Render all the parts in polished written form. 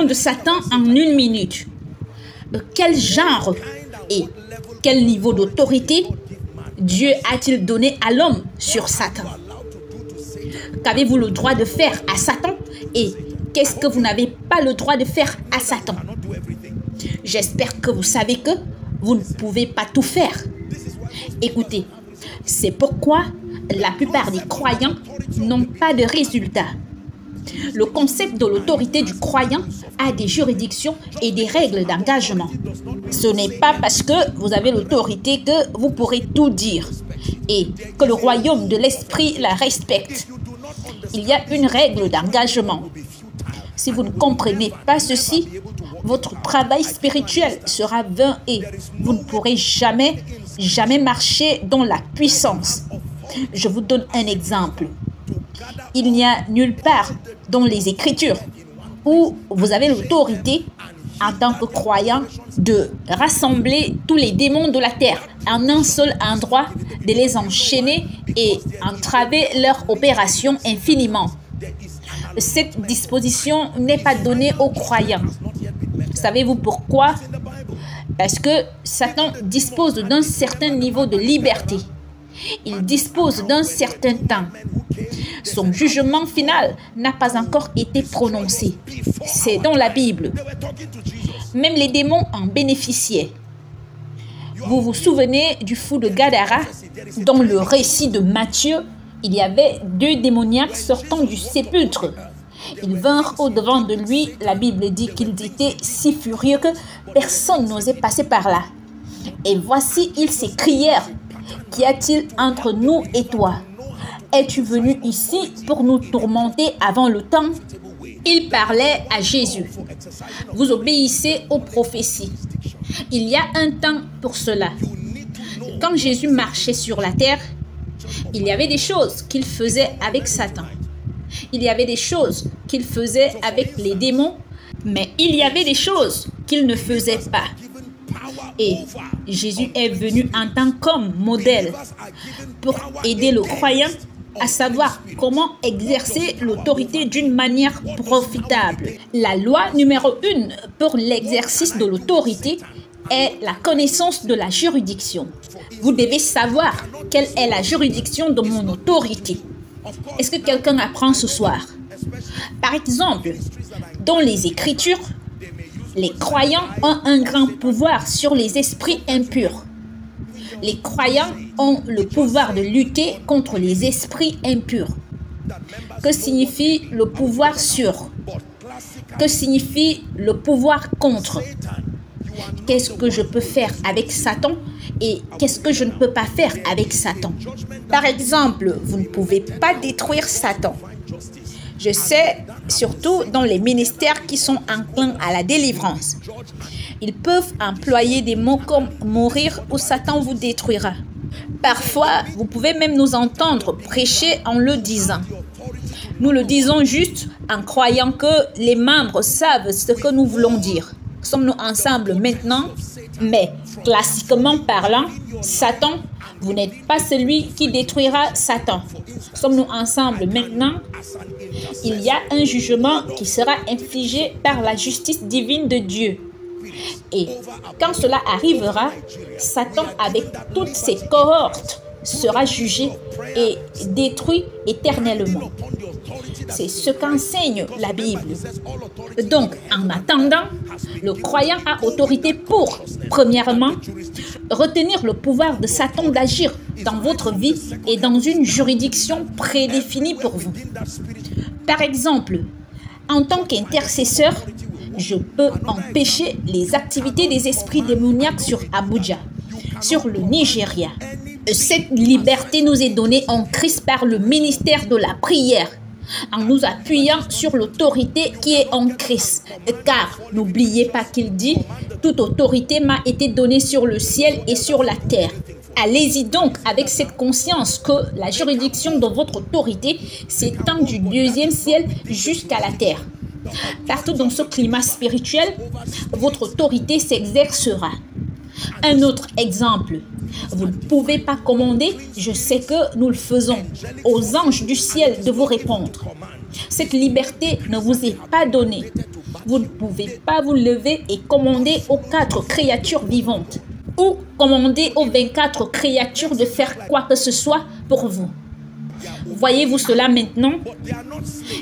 de Satan en 1 minute. Quel genre et quel niveau d'autorité Dieu a-t-il donné à l'homme sur Satan? Qu'avez-vous le droit de faire à Satan et qu'est-ce que vous n'avez pas le droit de faire à Satan? J'espère que vous savez que vous ne pouvez pas tout faire. Écoutez, c'est pourquoi la plupart des croyants n'ont pas de résultats. Le concept de l'autorité du croyant a des juridictions et des règles d'engagement. Ce n'est pas parce que vous avez l'autorité que vous pourrez tout dire et que le royaume de l'esprit la respecte. Il y a une règle d'engagement. Si vous ne comprenez pas ceci, votre travail spirituel sera vain et vous ne pourrez jamais marcher dans la puissance. Je vous donne un exemple. Il n'y a nulle part dans les Écritures où vous avez l'autorité en tant que croyant de rassembler tous les démons de la terre en un seul endroit, de les enchaîner et entraver leur opération infiniment. Cette disposition n'est pas donnée aux croyants. Savez-vous pourquoi? Parce que Satan dispose d'un certain niveau de liberté. Il dispose d'un certain temps. Son jugement final n'a pas encore été prononcé. C'est dans la Bible. Même les démons en bénéficiaient. Vous vous souvenez du fou de Gadara? Dans le récit de Matthieu, il y avait 2 démoniaques sortant du sépulcre. Ils vinrent au-devant de lui. La Bible dit qu'ils étaient si furieux que personne n'osait passer par là. Et voici, ils s'écrièrent: qu'y a-t-il entre nous et toi? Es-tu venu ici pour nous tourmenter avant le temps? Il parlait à Jésus. Vous obéissez aux prophéties. Il y a un temps pour cela. Quand Jésus marchait sur la terre, il y avait des choses qu'il faisait avec Satan. Il y avait des choses qu'il faisait avec les démons, mais il y avait des choses qu'il ne faisait pas. Et Jésus est venu en tant qu'homme modèle pour aider le croyant à savoir comment exercer l'autorité d'une manière profitable. La loi numéro 1 pour l'exercice de l'autorité est la connaissance de la juridiction. Vous devez savoir quelle est la juridiction de mon autorité. Est-ce que quelqu'un apprend ce soir? Par exemple, dans les Écritures, les croyants ont un grand pouvoir sur les esprits impurs. Les croyants ont le pouvoir de lutter contre les esprits impurs. Que signifie le pouvoir sur? Que signifie le pouvoir contre? Qu'est-ce que je peux faire avec Satan et qu'est-ce que je ne peux pas faire avec Satan? Par exemple, vous ne pouvez pas détruire Satan. Je sais, surtout dans les ministères qui sont enclins à la délivrance. Ils peuvent employer des mots comme mourir ou Satan vous détruira. Parfois, vous pouvez même nous entendre prêcher en le disant. Nous le disons juste en croyant que les membres savent ce que nous voulons dire. Sommes-nous ensemble maintenant? Mais classiquement parlant, Satan, vous n'êtes pas celui qui détruira Satan. Sommes-nous ensemble maintenant? Il y a un jugement qui sera infligé par la justice divine de Dieu. Et quand cela arrivera, Satan avec toutes ses cohortes sera jugé et détruit éternellement. C'est ce qu'enseigne la Bible. Donc, en attendant, le croyant a autorité pour, premièrement, retenir le pouvoir de Satan d'agir dans votre vie et dans une juridiction prédéfinie pour vous. Par exemple, en tant qu'intercesseur, je peux empêcher les activités des esprits démoniaques sur Abuja, sur le Nigeria. Cette liberté nous est donnée en Christ par le ministère de la prière, en nous appuyant sur l'autorité qui est en Christ. Car n'oubliez pas qu'il dit « Toute autorité m'a été donnée sur le ciel et sur la terre ». Allez-y donc avec cette conscience que la juridiction de votre autorité s'étend du 2e ciel jusqu'à la terre. Partout dans ce climat spirituel, votre autorité s'exercera. Un autre exemple, vous ne pouvez pas commander, je sais que nous le faisons, aux anges du ciel de vous répondre. Cette liberté ne vous est pas donnée. Vous ne pouvez pas vous lever et commander aux 4 créatures vivantes ou commander aux 24 créatures de faire quoi que ce soit pour vous. Voyez-vous cela maintenant?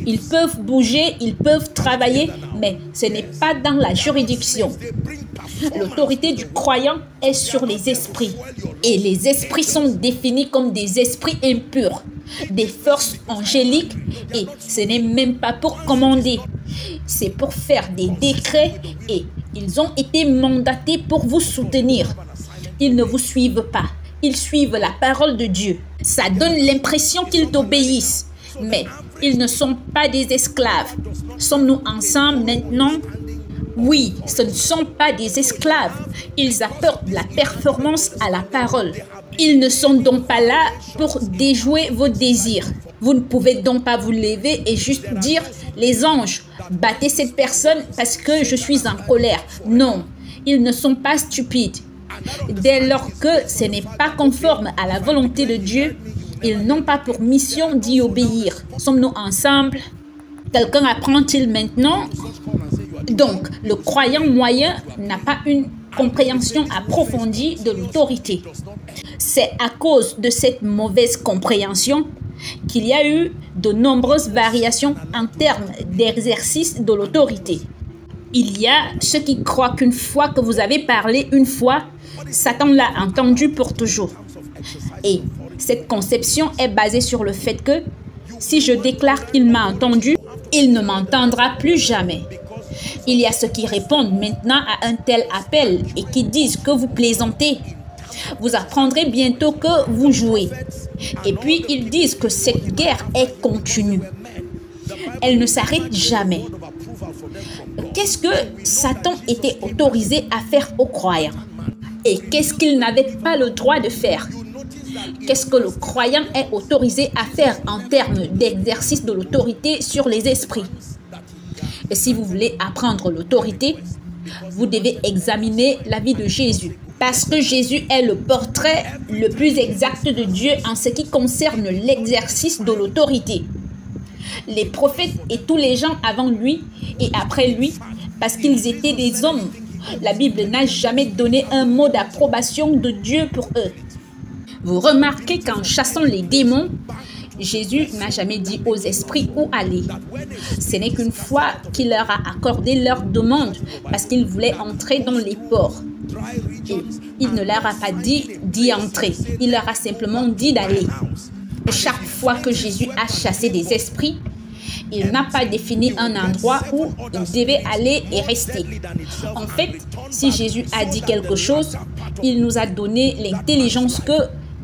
Ils peuvent bouger, ils peuvent travailler, mais ce n'est pas dans la juridiction. L'autorité du croyant est sur les esprits. Et les esprits sont définis comme des esprits impurs, des forces angéliques, et ce n'est même pas pour commander. C'est pour faire des décrets et ils ont été mandatés pour vous soutenir. Ils ne vous suivent pas. Ils suivent la parole de Dieu. Ça donne l'impression qu'ils t'obéissent, mais ils ne sont pas des esclaves. Sommes-nous ensemble maintenant? Oui, ce ne sont pas des esclaves. Ils apportent la performance à la parole. Ils ne sont donc pas là pour déjouer vos désirs. Vous ne pouvez donc pas vous lever et juste dire « Les anges, battez cette personne parce que je suis en colère ». Non, ils ne sont pas stupides. Dès lors que ce n'est pas conforme à la volonté de Dieu, ils n'ont pas pour mission d'y obéir. Sommes-nous ensemble? Quelqu'un apprend-il maintenant? Donc, le croyant moyen n'a pas une compréhension approfondie de l'autorité. C'est à cause de cette mauvaise compréhension qu'il y a eu de nombreuses variations en termes d'exercice de l'autorité. Il y a ceux qui croient qu'une fois que vous avez parlé une fois, Satan l'a entendu pour toujours. Et cette conception est basée sur le fait que si je déclare qu'il m'a entendu, il ne m'entendra plus jamais. Il y a ceux qui répondent maintenant à un tel appel et qui disent que vous plaisantez. Vous apprendrez bientôt que vous jouez. Et puis ils disent que cette guerre est continue. Elle ne s'arrête jamais. Qu'est-ce que Satan était autorisé à faire aux croyants? Et qu'est-ce qu'il n'avait pas le droit de faire? Qu'est-ce que le croyant est autorisé à faire en termes d'exercice de l'autorité sur les esprits? Et si vous voulez apprendre l'autorité, vous devez examiner la vie de Jésus. Parce que Jésus est le portrait le plus exact de Dieu en ce qui concerne l'exercice de l'autorité. Les prophètes et tous les gens avant lui et après lui, parce qu'ils étaient des hommes, la Bible n'a jamais donné un mot d'approbation de Dieu pour eux. Vous remarquez qu'en chassant les démons, Jésus n'a jamais dit aux esprits où aller. Ce n'est qu'une fois qu'il leur a accordé leur demande parce qu'il voulait entrer dans les ports. Et il ne leur a pas dit d'y entrer. Il leur a simplement dit d'aller. Chaque fois que Jésus a chassé des esprits, il n'a pas défini un endroit où ils devaient aller et rester. En fait, si Jésus a dit quelque chose, il nous a donné l'intelligence que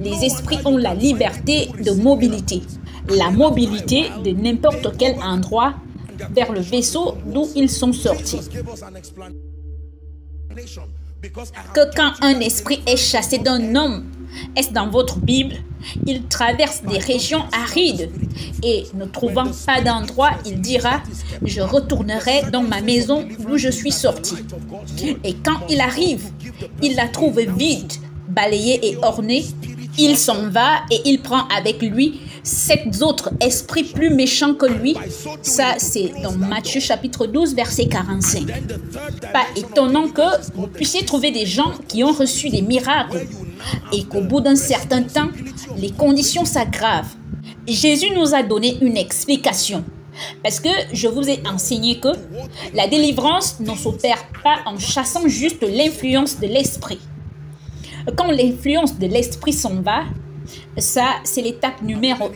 les esprits ont la liberté de mobilité. La mobilité de n'importe quel endroit vers le vaisseau d'où ils sont sortis. Que quand un esprit est chassé d'un homme, est-ce dans votre Bible? Il traverse des régions arides et ne trouvant pas d'endroit, il dira « Je retournerai dans ma maison d'où je suis sorti ». Et quand il arrive, il la trouve vide, balayée et ornée. Il s'en va et il prend avec lui 7 autres esprits plus méchants que lui. Ça, c'est dans Matthieu chapitre 12, verset 45. Pas étonnant que vous puissiez trouver des gens qui ont reçu des miracles et qu'au bout d'un certain temps, les conditions s'aggravent. Jésus nous a donné une explication. Parce que je vous ai enseigné que la délivrance ne s'opère pas en chassant juste l'influence de l'esprit. Quand l'influence de l'esprit s'en va, ça c'est l'étape numéro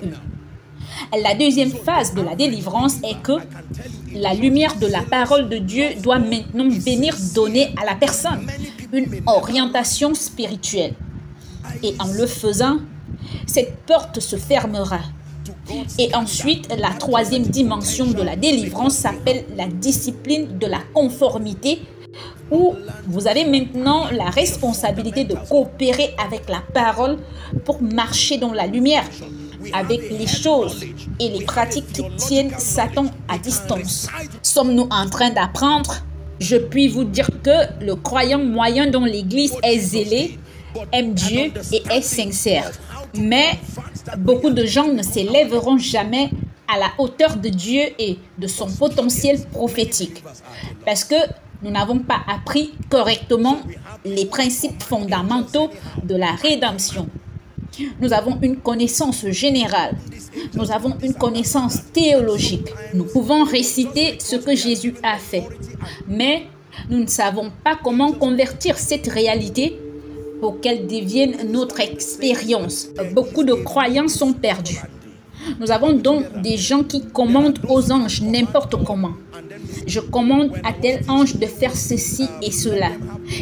1. La deuxième phase de la délivrance est que la lumière de la parole de Dieu doit maintenant venir donner à la personne une orientation spirituelle. Et en le faisant, cette porte se fermera. Et ensuite, la troisième dimension de la délivrance s'appelle la discipline de la conformité, où vous avez maintenant la responsabilité de coopérer avec la parole pour marcher dans la lumière, avec les choses et les pratiques qui tiennent Satan à distance. Sommes-nous en train d'apprendre? Je puis vous dire que le croyant moyen dont l'Église est zélée, aime Dieu et est sincère. Mais beaucoup de gens ne s'élèveront jamais à la hauteur de Dieu et de son potentiel prophétique. Parce que nous n'avons pas appris correctement les principes fondamentaux de la rédemption. Nous avons une connaissance générale. Nous avons une connaissance théologique. Nous pouvons réciter ce que Jésus a fait. Mais nous ne savons pas comment convertir cette réalité pour qu'elle devienne notre expérience. Beaucoup de croyants sont perdus. Nous avons donc des gens qui commandent aux anges n'importe comment. Je commande à tel ange de faire ceci et cela.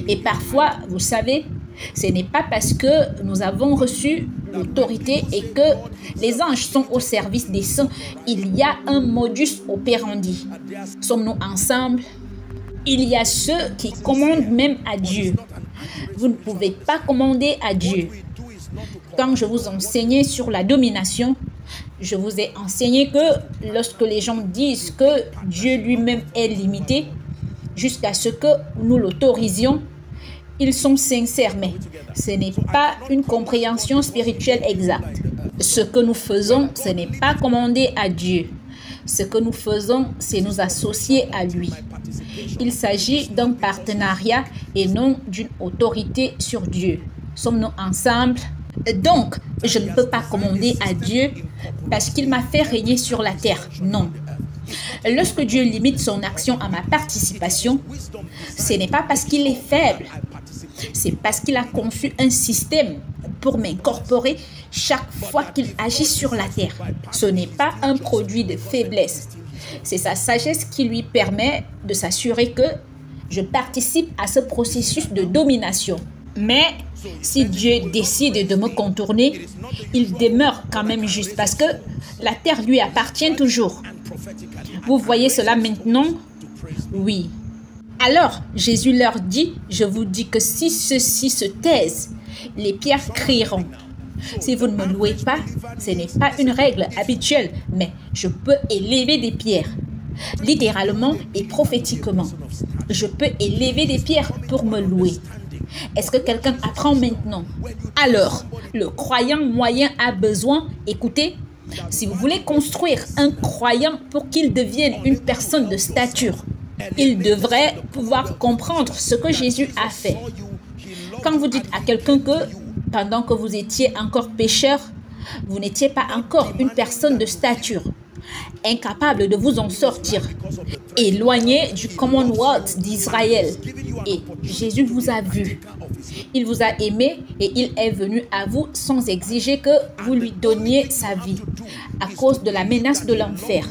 Et parfois, vous savez, ce n'est pas parce que nous avons reçu l'autorité et que les anges sont au service des saints. Il y a un modus operandi. Sommes-nous ensemble? Il y a ceux qui commandent même à Dieu. Vous ne pouvez pas commander à Dieu. Quand je vous enseignais sur la domination, je vous ai enseigné que lorsque les gens disent que Dieu lui-même est limité, jusqu'à ce que nous l'autorisions, ils sont sincères, mais ce n'est pas une compréhension spirituelle exacte. Ce que nous faisons, ce n'est pas commander à Dieu. Ce que nous faisons, c'est nous associer à lui. Il s'agit d'un partenariat et non d'une autorité sur Dieu. Sommes-nous ensemble? Donc, je ne peux pas commander à Dieu parce qu'il m'a fait régner sur la terre. Non. Lorsque Dieu limite son action à ma participation, ce n'est pas parce qu'il est faible. C'est parce qu'il a conçu un système pour m'incorporer chaque fois qu'il agit sur la terre. Ce n'est pas un produit de faiblesse. C'est sa sagesse qui lui permet de s'assurer que je participe à ce processus de domination. Mais si Dieu décide de me contourner, il demeure quand même juste parce que la terre lui appartient toujours. Vous voyez cela maintenant? Oui. Alors, Jésus leur dit, je vous dis que si ceux-ci se taisent, les pierres crieront. Si vous ne me louez pas, ce n'est pas une règle habituelle, mais je peux élever des pierres. Littéralement et prophétiquement, je peux élever des pierres pour me louer. Est-ce que quelqu'un apprend maintenant? Alors, le croyant moyen a besoin, écoutez, si vous voulez construire un croyant pour qu'il devienne une personne de stature, il devrait pouvoir comprendre ce que Jésus a fait. Quand vous dites à quelqu'un que pendant que vous étiez encore pécheur, vous n'étiez pas encore une personne de stature, incapable de vous en sortir, éloigné du Commonwealth d'Israël. Et Jésus vous a vu. Il vous a aimé et il est venu à vous sans exiger que vous lui donniez sa vie à cause de la menace de l'enfer.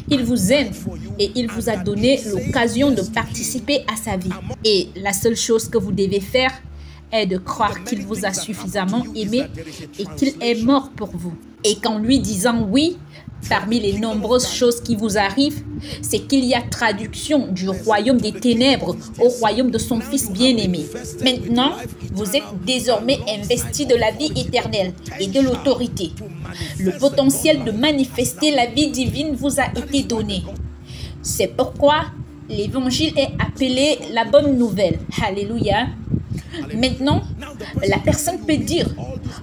Il vous aime et il vous a donné l'occasion de participer à sa vie. Et la seule chose que vous devez faire est de croire qu'il vous a suffisamment aimé et qu'il est mort pour vous. Et qu'en lui disant oui, parmi les nombreuses choses qui vous arrivent, c'est qu'il y a traduction du royaume des ténèbres au royaume de son Fils bien-aimé. Maintenant, vous êtes désormais investi de la vie éternelle et de l'autorité. Le potentiel de manifester la vie divine vous a été donné. C'est pourquoi l'évangile est appelé la bonne nouvelle. Alléluia. Maintenant, la personne peut dire,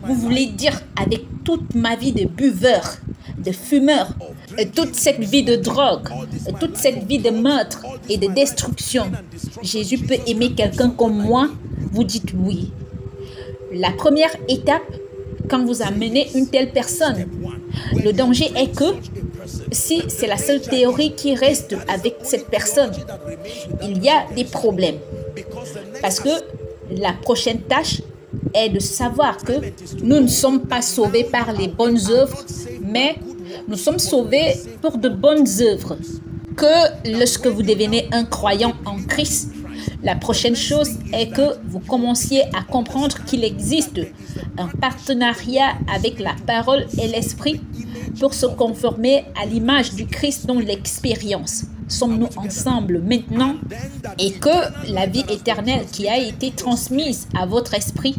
vous voulez dire avec toute ma vie de buveur, de fumeur, toute cette vie de drogue, toute cette vie de meurtre et de destruction, Jésus peut aimer quelqu'un comme moi? Vous dites oui. La première étape, quand vous amenez une telle personne, le danger est que si c'est la seule théorie qui reste avec cette personne, il y a des problèmes. Parce que la prochaine tâche est de savoir que nous ne sommes pas sauvés par les bonnes œuvres, mais nous sommes sauvés pour de bonnes œuvres. Que lorsque vous devenez un croyant en Christ, la prochaine chose est que vous commenciez à comprendre qu'il existe un partenariat avec la parole et l'esprit pour se conformer à l'image du Christ dans l'expérience. Sommes-nous ensemble maintenant? Et que la vie éternelle qui a été transmise à votre esprit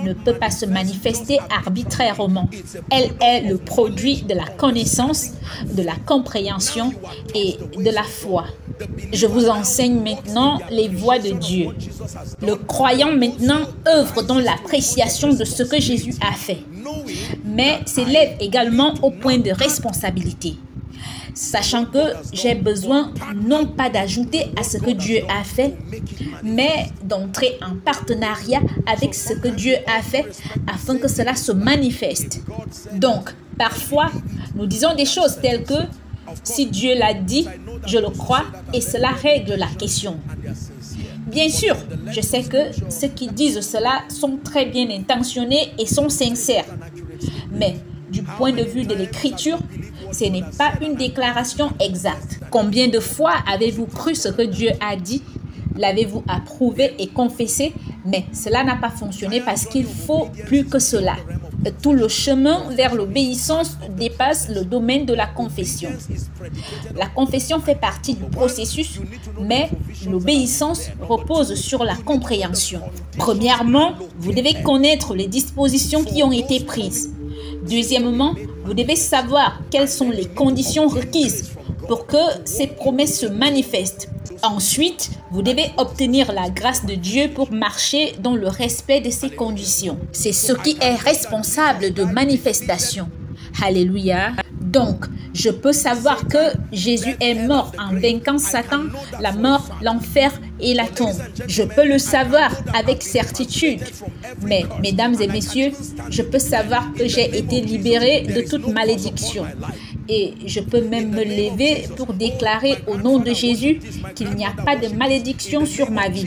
ne peut pas se manifester arbitrairement. Elle est le produit de la connaissance, de la compréhension et de la foi. Je vous enseigne maintenant les voies de Dieu. Le croyant maintenant œuvre dans l'appréciation de ce que Jésus a fait. mais s'élève également au point de responsabilité. Sachant que j'ai besoin non pas d'ajouter à ce que Dieu a fait, mais d'entrer en partenariat avec ce que Dieu a fait afin que cela se manifeste. Donc, parfois, nous disons des choses telles que « si Dieu l'a dit, je le crois » et cela règle la question. Bien sûr, je sais que ceux qui disent cela sont très bien intentionnés et sont sincères. Mais du point de vue de l'Écriture, ce n'est pas une déclaration exacte. Combien de fois avez-vous cru ce que Dieu a dit? L'avez-vous approuvé et confessé? Mais cela n'a pas fonctionné parce qu'il faut plus que cela. Tout le chemin vers l'obéissance dépasse le domaine de la confession. La confession fait partie du processus, mais l'obéissance repose sur la compréhension. Premièrement, vous devez connaître les dispositions qui ont été prises. Deuxièmement, vous devez savoir quelles sont les conditions requises pour que ces promesses se manifestent. Ensuite, vous devez obtenir la grâce de Dieu pour marcher dans le respect de ces conditions. C'est ce qui est responsable de manifestation. Alléluia. Donc, je peux savoir que Jésus est mort en vainquant Satan, la mort, l'enfer et la tombe. Je peux le savoir avec certitude. Mais, mesdames et messieurs, je peux savoir que j'ai été libéré de toute malédiction. Et je peux même me lever pour déclarer au nom de Jésus qu'il n'y a pas de malédiction sur ma vie.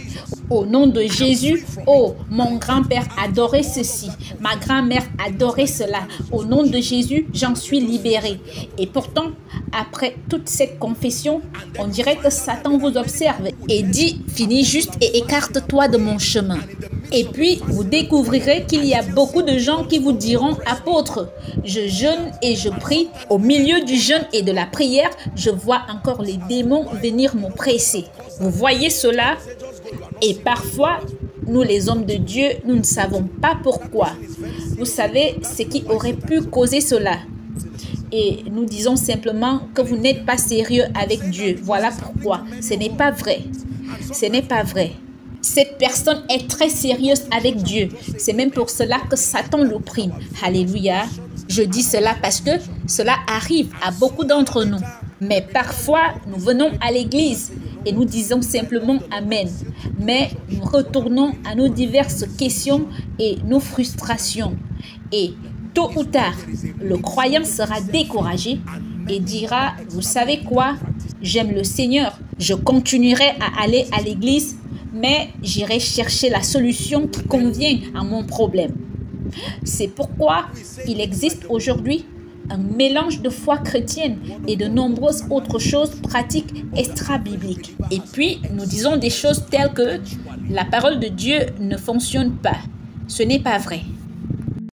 Au nom de Jésus, oh, mon grand-père adorait ceci, ma grand-mère adorait cela. Au nom de Jésus, j'en suis libéré. Et pourtant, après toute cette confession, on dirait que Satan vous observe et dit, finis juste et écarte-toi de mon chemin. Et puis, vous découvrirez qu'il y a beaucoup de gens qui vous diront, apôtre, je jeûne et je prie. Au milieu du jeûne et de la prière, je vois encore les démons venir m'oppresser. Vous voyez cela? Et parfois, nous les hommes de Dieu, nous ne savons pas pourquoi. Vous savez ce qui aurait pu causer cela. Et nous disons simplement que vous n'êtes pas sérieux avec Dieu. Voilà pourquoi. Ce n'est pas vrai. Ce n'est pas vrai. Cette personne est très sérieuse avec Dieu. C'est même pour cela que Satan l'opprime. Alléluia. Je dis cela parce que cela arrive à beaucoup d'entre nous. Mais parfois, nous venons à l'église et nous disons simplement Amen. Mais nous retournons à nos diverses questions et nos frustrations. Et tôt ou tard, le croyant sera découragé et dira, vous savez quoi? J'aime le Seigneur. Je continuerai à aller à l'église, mais j'irai chercher la solution qui convient à mon problème. C'est pourquoi il existe aujourd'hui un mélange de foi chrétienne et de nombreuses autres choses pratiques extra-bibliques. Et puis, nous disons des choses telles que la parole de Dieu ne fonctionne pas. Ce n'est pas vrai.